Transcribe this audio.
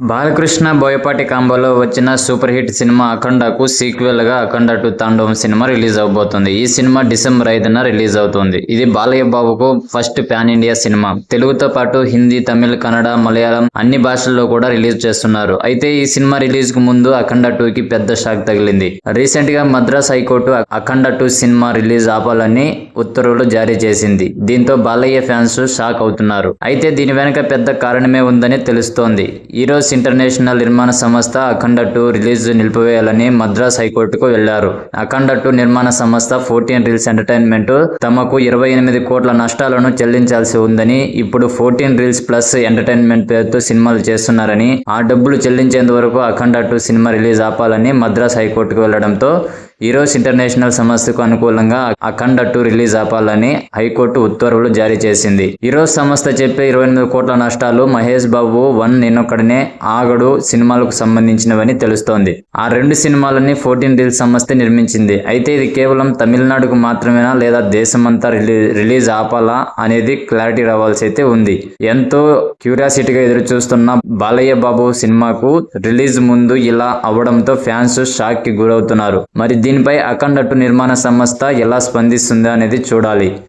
బాలకృష్ణ బోయపాటి కాంబోలో వచ్చిన super hit cinema అఖండకు sequel గా అఖండ 2 తాండవం సినిమా రిలీజ్ అవబోతోంది. ఈ సినిమా డిసెంబర్ 5న రిలీజ్ అవుతోంది. ఇది బాలయ్య బాబుకు ఫస్ట్ పాన్ ఇండియా సినిమా. తెలుగుతో పాటు హిందీ, తమిళ్, కన్నడ, మలయాళం అన్ని భాషల్లో కూడా రిలీజ్ చేస్తున్నారు. అయితే ఈ సినిమా రిలీజ్ కు ముందు అఖండ 2కి పెద్ద షాక్ తగిలింది. రీసెంట్ గా మద్రాస్ హైకోర్టు అఖండ 2 సినిమా రిలీజ్ ఆపాలని ఉత్తర్వులు జారీ చేసింది. దీంతో బాలయ్య ఫ్యాన్స్ షాక్ అవుతున్నారు. అయితే దీని వెనుక పెద్ద కారణమే ఉందని తెలుస్తోంది. ఈరోజు ఇంటర్నేషనల్ నిర్మాణ సంస్థ అఖండ 2 రిలీజ్ నిలిపివేయాలని మద్రాస్ హైకోర్టుకు వెళ్లారు. అఖండ 2 నిర్మాణ సంస్థ 14 రీల్స్ ఎంటర్టైన్మెంట్ తమకు 28 కోట్ల నష్టాలను చెల్లించాల్సి ఉందని, ఇప్పుడు 14 రీల్స్ ప్లస్ ఎంటర్టైన్మెంట్ పేరుతో సినిమాలు చేస్తున్నారని, ఆ డబ్బులు చెల్లించేంత వరకు అఖండ 2 సినిమా రిలీజ్ ఆపాలని మద్రాస్ హైకోర్టుకు వెళ్లడంతో ఈరోజు ఇంటర్నేషనల్ సంస్థకు అనుకూలంగా అఖండ 2 రిలీజ్ ఆపాలని హైకోర్టు ఉత్తర్వులు జారీ చేసింది. ఈరోజు సంస్థ చెప్పే 28 కోట్ల నష్టాలు మహేష్ బాబు 1 నేనొక్కడినే, ఆగడు సినిమాలకు సంబంధించినవని తెలుస్తోంది. ఆ 2 సినిమాలని 14 రీల్స్ సంస్థ నిర్మించింది. అయితే ఇది కేవలం తమిళనాడుకు మాత్రమేనా లేదా దేశమంతా రిలీజ్ ఆపాలా అనేది క్లారిటీ రావాల్సి అయితే ఉంది. ఎంతో క్యూరియాసిటీగా ఎదురు చూస్తున్న బాలయ్య బాబు సినిమాకు రిలీజ్ ముందు ఇలా అవడంతో ఫ్యాన్స్ షాక్ కి గురవుతున్నారు. మరి దీనిపై అఖండ 2 నిర్మాణ సంస్థ ఎలా స్పందిస్తుందా అనేది చూడాలి.